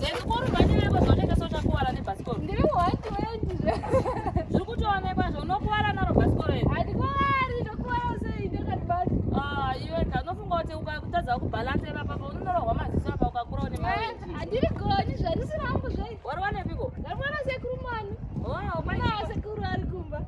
senzeni kurumanyire kwazoneka sochakuwara nebhasikoro. Ndiri white Zviri kutoonekwa zvounokuwara naro bhasikoro iri. handikuwari ndokuwara sei ndakatibata. Iwe unofunga kuti ukatadza kubhalansa ipapa unonorohwa maziso apa ukakura une marenji. handiri goni zvarisiri hangu zvai. Wari wanepiko? ndarikuwana sekurumani. Mai sekuru ari kumba.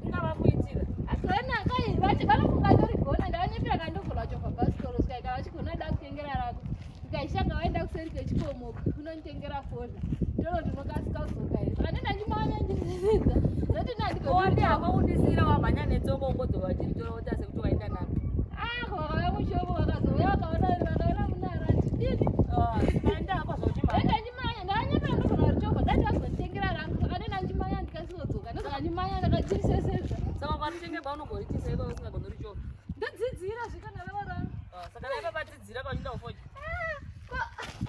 ungava kuitira. Akona kai vanofunga ndori gona ndavanyepera kandovhura chofa bhasikoro sikaika vachigona da kutengera rako. Ukaishanga waenda kuseri kwechikomo kunonitengera fodha. Ndoro ndinokasika kuzoka iri. Andina ndimanya ndinzviridza. Ndoti Wandi hako kundisira wamhanya netsoko ungodzoka uchiritora kuti ase kuti waenda naro. wakauya mushomo wakazouya wakaona munara ndidini. Maenda hako zvauchimhanya. Ndenda ndimanya ndavanyepera ndovhura ruchovha ndati vazonditengera rangu saka ndenda ndimanya ndikasizodzokka ndosaka ndimanya ndakadzirisesezva. Saka ukatitengerwa unogoritisa iwe usingagoni richova. Ndodzidzira zvikana rava rangu. Saka naive padzidzira kwachienda kufoja.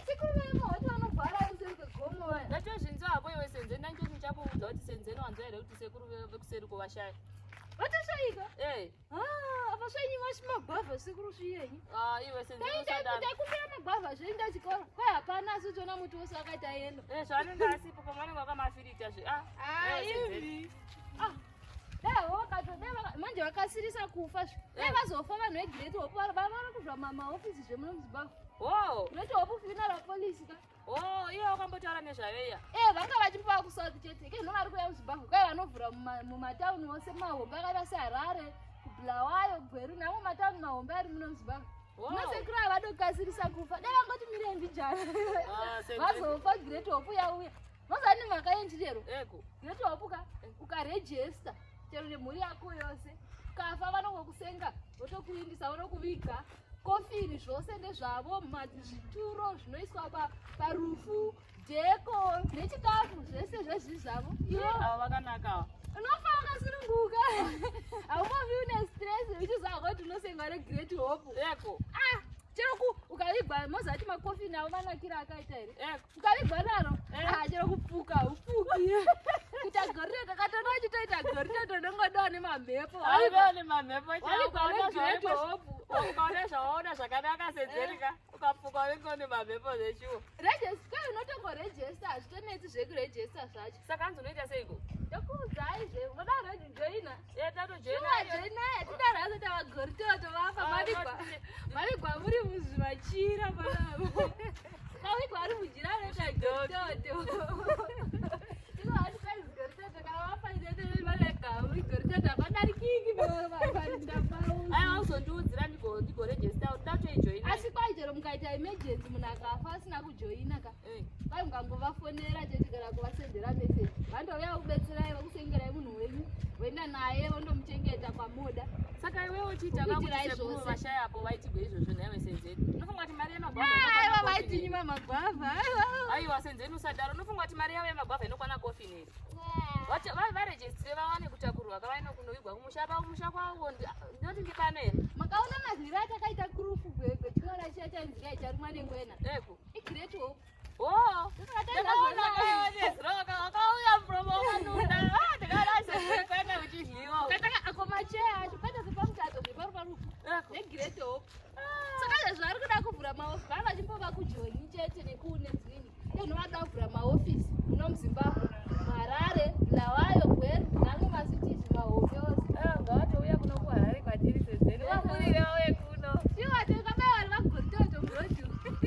Sekuru vema vati vanobvara kuseri kwegomo vaya. Ndachozvinzwa hako iwe senzeni nanjoni chakuudza kuti senzeni wanzwa here kuti sekuru vekuseri kwavashaya. Vatoshaika? Vashanyi vashimagwavha sekuru sviyenyi. Iwe senzeni usadaro. Taikumbira magwavha zveinda chikora. Kwai hapana asi tona muti wose akaita enda. Zvaanenge asipo pamanenge wakamafirita zve. Ivi. Manje vakasirisa kufa zve. Dai vazofa vanhu vegreat hope vari kuzva mahofisi zvemunozimbabwe. Great hope funeral police ka. Iye wakambotaura nezvaveya. Vanga vachimbowa kuSouth chete. Ke vari kuuya muZimbabwe. Kwai vanovhura mumatauni ose mahombe akaita seHarare, kuBulawayo, Gweru namo matauni mahombe ari muno muZimbabwe. Nosekuru havadokasirisa kufa. Dai vangoti mirei mbijana. Vazofa Great Hope yauya. Mazani mhaka yenjirero. Great Hope ka ukarejesta chero nemhuri yako yose. Ukafa vanongokusenga, votokuindisa, vonokuviga. Kofini zvose ndezvavo, zvituro zvinoiswa parufu, dheko nechikafu zvese zvezvi zvavo. Ava vakanakawo. Unofa wakasununguka. Haumovi une stress uchiziva kuti unosengwa neGreat Hope. Chero ukavigwa mozati makofini avo manakira akaita here. Ukavigwa naro chero kupfuka ufuki. Kuita gorita katona uchitoita gorita tonongodawo nemamhepo. Aiva nemamhepo ukaona zvawaona zvakanaka senzerika ukapfuka unenge une mamhepo zveshuwa. Kai unotongorejesta hazvitonetsi zvekurejesta zvacho. Saka hanzi unoita seiko? Ndokuudzai zve unoda kujoina. Tatojoina tidaro hasa tavagoritoto vafa mavigwa muri muzvimachira panavo. Kavigwa ari mujira anoita goritoto. Ino hati kai goritoto kavafa inetevanagauri goritoto hapadarikiki parinda pavo. Aiwa uzondiudzira ndigorejesta ndatoijoina. Asi kwai chero mukaita emergency munhu akafa asina kujoina ka. Kwai mungangovafonera chete kana kuvasendera message. Vandouya kukubetserai vakusengerai munhu wenyu. Voenda naye vondomuchengeta kwamoda. Saka iwe uchiita kuti sekuru vashayapo vaitigwe izvozvo naiwe senzeni. Unofunga kuti mari yemagwavha aiwa vaitinyima magwavha. Aiwa senzeni usadaro. Unofunga kuti mari yavo yemagwavha inokwana kofini iri. Varejestire vawane kutakurwa kavaino kunovigwa kumusha kwavo ndinoti ndipano here. Makaona mazwiri atakaita kurufu gwechikora chiya chanzigai charumwa nengwena. iGreat Hope. Wakauya promo wanunda. Ndikaona uchidyiwa. Kataka akomacheya acho kwete sepamutato zveparuparufu. neGreat Hope. Saka zvari kuda kuvhura mahofisi vava vachimbova kuJoni chete nekune dzimwe. Inovada kuvhura mahofisi muno muZimbabwe, Harare, Bulawayo, Gweru namwe masitizi mahombe ose. Ngavatouya kuno kuHarare kwatiri senzeni. Vafurire vauye kuno. Vakabaya vagoritoto murodhi.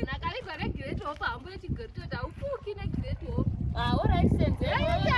Nakavigwa neGreat Hope hambo yechigoritoto haufuki neGreat Hope. Alright senzeni.